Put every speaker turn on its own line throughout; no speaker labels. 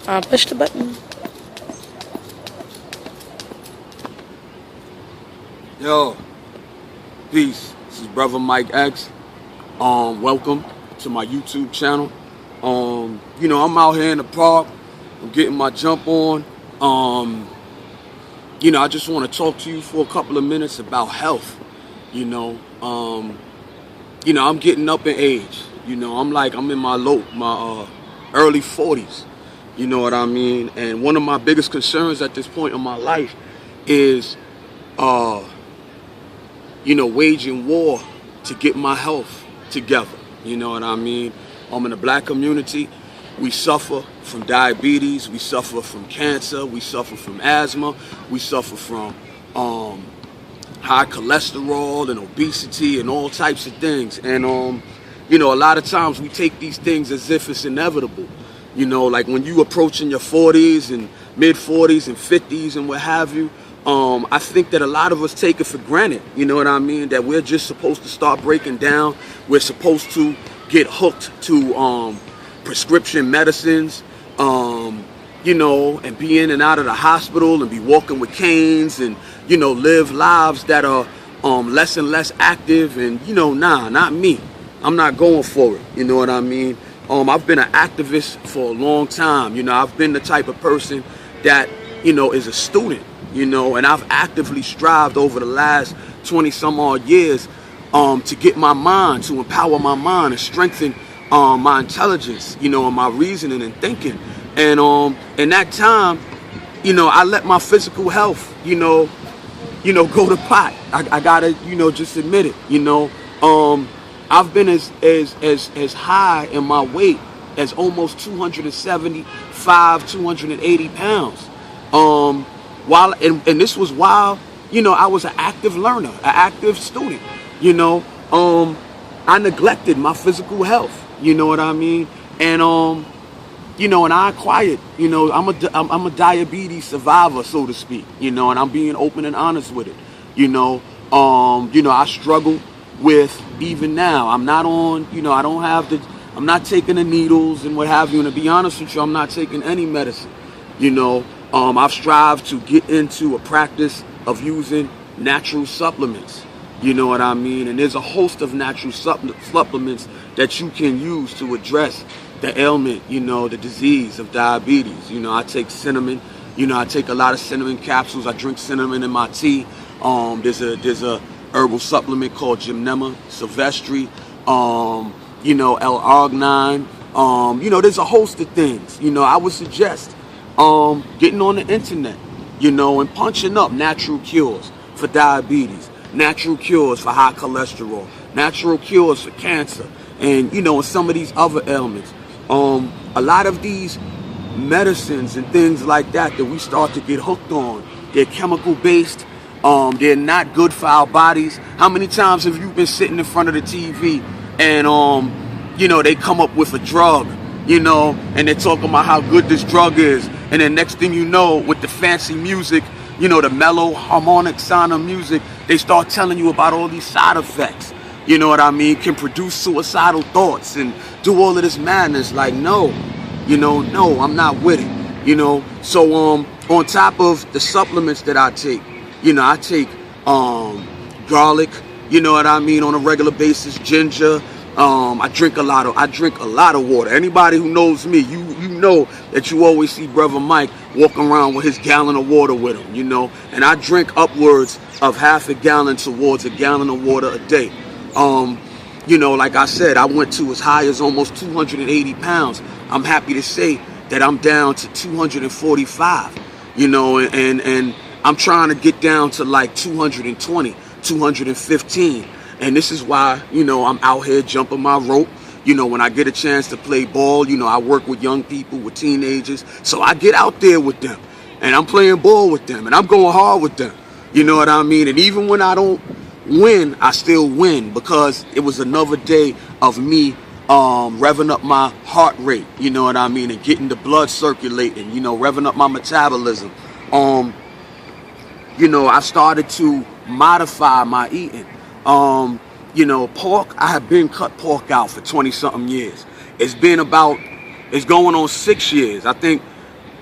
Push the button.
Yo, peace. This is Brother Mike X. Welcome to my YouTube channel. I'm out here in the park. I'm getting my jump on. I just want to talk to you for a couple of minutes about health. I'm getting up in age. I'm in my early 40s. You know what I mean? And one of my biggest concerns at this point in my life is waging war to get my health together. You know what I mean? In the black community, we suffer from diabetes, we suffer from cancer, we suffer from asthma, we suffer from high cholesterol and obesity and all types of things. And, a lot of times we take these things as if it's inevitable. Like when you approaching your 40s and mid 40s and 50s and what have you, I think that a lot of us take it for granted, you know what I mean, that we're just supposed to start breaking down. We're supposed to get hooked to prescription medicines, and be in and out of the hospital and be walking with canes and, live lives that are less and less active. And, nah, not me. I'm not going for it, you know what I mean? I've been an activist for a long time. I've been the type of person that, is a student. And I've actively strived over the last 20 some odd years to get my mind, to empower my mind and strengthen my intelligence, and my reasoning and thinking. And in that time, I let my physical health, go to pot. I gotta, just admit it. I've been as high in my weight as almost 275, 280 pounds. And this was while, I was an active learner, an active student, I neglected my physical health, you know what I mean? And, and I acquired, I'm a diabetes survivor, so to speak, and I'm being open and honest with it, I struggle with, even now, I'm not on, I'm not taking the needles and what have you, and to be honest with you, I'm not taking any medicine, I've strived to get into a practice of using natural supplements. You know what I mean? And there's a host of natural supplements that you can use to address the ailment, the disease of diabetes. I take cinnamon. I take a lot of cinnamon capsules. I drink cinnamon in my tea. There's a herbal supplement called Gymnema sylvestre. L-arginine. There's a host of things. I would suggest getting on the internet, and punching up natural cures for diabetes, natural cures for high cholesterol, natural cures for cancer, and, and some of these other ailments. A lot of these medicines and things like that we start to get hooked on, they're chemical based, they're not good for our bodies. How many times have you been sitting in front of the TV and, they come up with a drug, and they're talking about how good this drug is. And then next thing you know, with the fancy music, the mellow harmonic sound of music, they start telling you about all these side effects. You know what I mean? Can produce suicidal thoughts and do all of this madness. Like, no, no, I'm not with it. So on top of the supplements that I take, I take garlic, you know what I mean, on a regular basis, ginger. I drink a lot of water. Anybody who knows me, you know that you always see Brother Mike walking around with his gallon of water with him, and I drink upwards of half a gallon towards a gallon of water a day. Like I said, I went to as high as almost 280 pounds. I'm happy to say that I'm down to 245, and I'm trying to get down to like 220, 215. And this is why, I'm out here jumping my rope. When I get a chance to play ball, I work with young people, with teenagers. So I get out there with them and I'm playing ball with them and I'm going hard with them. You know what I mean? And even when I don't win, I still win because it was another day of me revving up my heart rate, you know what I mean? And getting the blood circulating, revving up my metabolism. I started to modify my eating. Pork, I have been cut pork out for 20 something years. It's going on 6 years. I think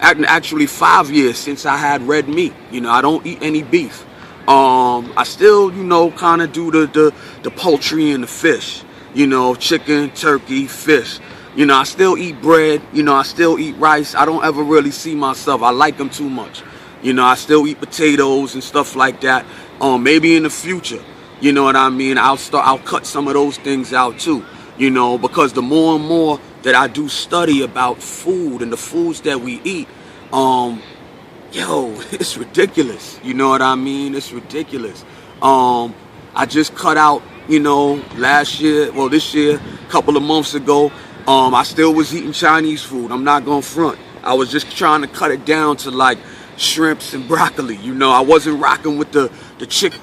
actually 5 years since I had red meat. You know, I don't eat any beef. I still, you know, kind of do the poultry and the fish. You know, chicken, turkey, fish. You know, I still eat bread. You know, I still eat rice. I don't ever really see myself. I like them too much. You know, I still eat potatoes and stuff like that. Maybe in the future, you know what I mean, I'll cut some of those things out too. You know, because the more and more that I do study about food and the foods that we eat, yo, it's ridiculous. You know what I mean? It's ridiculous. I just cut out, you know, this year, a couple of months ago, I still was eating Chinese food. I'm not gonna front. I was just trying to cut it down to like shrimps and broccoli. You know, I wasn't rocking with the chicken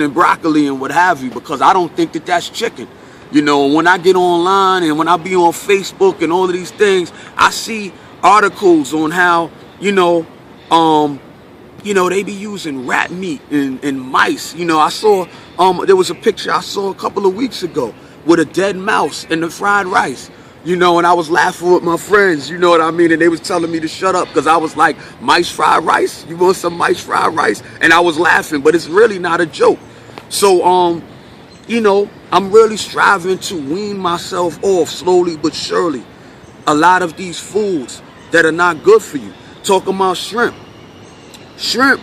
and broccoli and what have you, because I don't think that that's chicken. You know, when I get online and when I be on Facebook and all of these things, I see articles on how, you know, they be using rat meat and mice. You know, I saw, there was a picture I saw a couple of weeks ago with a dead mouse in the fried rice. You know, and I was laughing with my friends, you know what I mean? And they was telling me to shut up because I was like, mice fried rice? You want some mice fried rice? And I was laughing, but it's really not a joke. So, you know, I'm really striving to wean myself off slowly but surely a lot of these foods that are not good for you. Talking about shrimp. Shrimp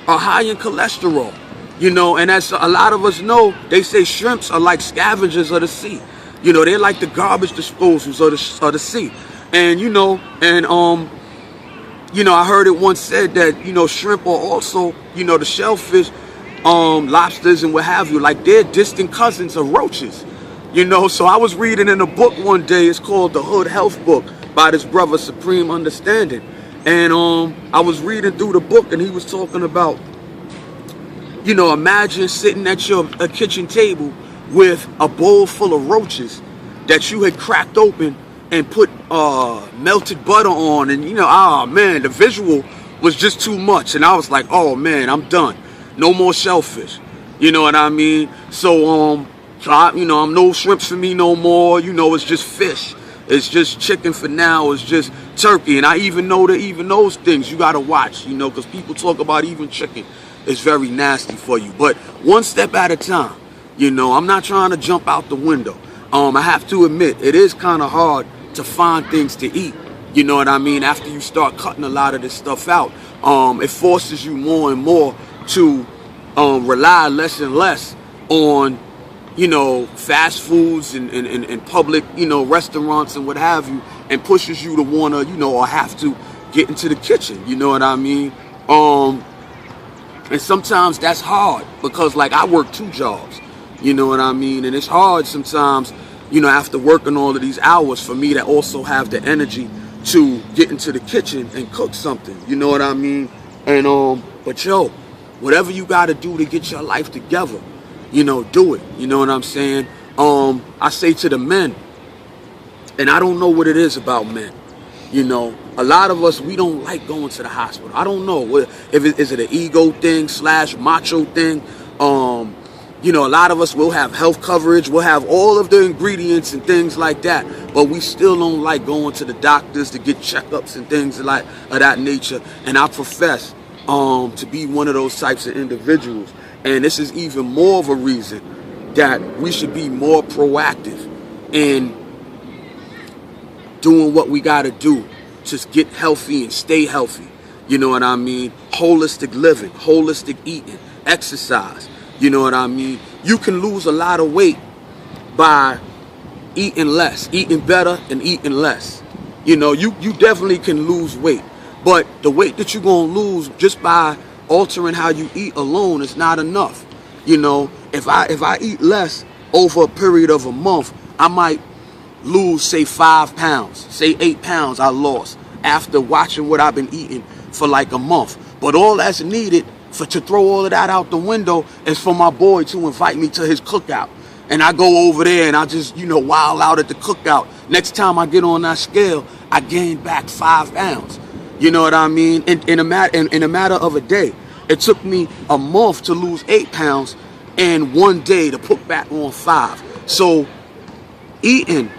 are high in cholesterol, you know, and as a lot of us know, they say shrimps are like scavengers of the sea. You know, they're like the garbage disposals of the sea. And, you know, I heard it once said that, you know, shrimp are also, you know, the shellfish, lobsters and what have you, like they're distant cousins of roaches. You know, so I was reading in a book one day, it's called The Hood Health Book by this brother, Supreme Understanding. And I was reading through the book and he was talking about, you know, imagine sitting at your kitchen table with a bowl full of roaches that you had cracked open and put melted butter on, and you know, oh man, the visual was just too much, and I was like, oh man, I'm done, no more shellfish, you know what I mean? So you know, I'm no shrimps for me no more, you know, it's just fish, it's just chicken for now, it's just turkey. And I even know that even those things you gotta watch, you know, because people talk about even chicken is very nasty for you, but one step at a time. You know, I'm not trying to jump out the window. I have to admit, it is kind of hard to find things to eat. You know what I mean? After you start cutting a lot of this stuff out, it forces you more and more to rely less and less on, you know, fast foods and public, you know, restaurants and what have you, and pushes you to want to, you know, or have to get into the kitchen. You know what I mean? And sometimes that's hard because, like, I work 2 jobs. You know what I mean? And it's hard sometimes, you know, after working all of these hours for me to also have the energy to get into the kitchen and cook something. You know what I mean? And, but yo, whatever you got to do to get your life together, you know, do it. You know what I'm saying? I say to the men, and I don't know what it is about men. You know, a lot of us, we don't like going to the hospital. I don't know. Is it an ego thing / macho thing? You know, a lot of us will have health coverage, we'll have all of the ingredients and things like that, but we still don't like going to the doctors to get checkups and things of that nature. And I profess to be one of those types of individuals. And this is even more of a reason that we should be more proactive in doing what we got to do to get healthy and stay healthy. You know what I mean? Holistic living, holistic eating, exercise. You know what I mean? You can lose a lot of weight by eating less, eating better and eating less. You know, you definitely can lose weight. But the weight that you're going to lose just by altering how you eat alone is not enough. You know, if I eat less over a period of a month, I might lose, say, 5 pounds, say 8 pounds I lost after watching what I've been eating for like a month. But all that's needed to throw all of that out the window is for my boy to invite me to his cookout. And I go over there and I just, you know, wild out at the cookout. Next time I get on that scale, I gain back 5 pounds. You know what I mean? In a matter of a day. It took me a month to lose 8 pounds and 1 day to put back on 5. So eating,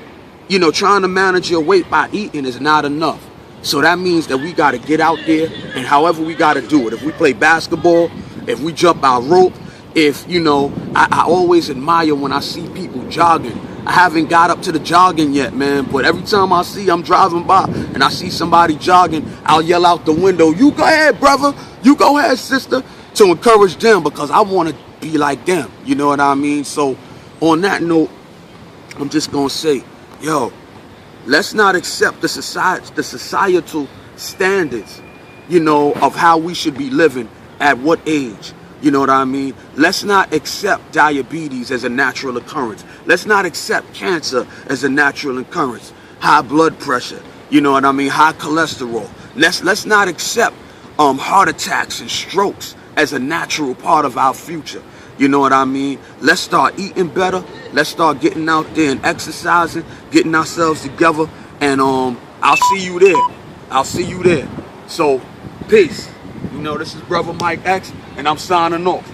you know, trying to manage your weight by eating is not enough. So that means that we got to get out there, and however we got to do it. If we play basketball, if we jump our rope, if, you know, I always admire when I see people jogging. I haven't got up to the jogging yet, man, but every time I'm driving by and I see somebody jogging, I'll yell out the window, "You go ahead, brother. You go ahead, sister," to encourage them, because I want to be like them. You know what I mean? So on that note, I'm just going to say, yo, let's not accept the societal standards, you know, of how we should be living at what age. You know what I mean? Let's not accept diabetes as a natural occurrence. Let's not accept cancer as a natural occurrence. High blood pressure, you know what I mean? High cholesterol. Let's not accept heart attacks and strokes as a natural part of our future. You know what I mean? Let's start eating better. Let's start getting out there and exercising, getting ourselves together. And I'll see you there. I'll see you there. So, peace. You know, this is Brother Mike X, and I'm signing off.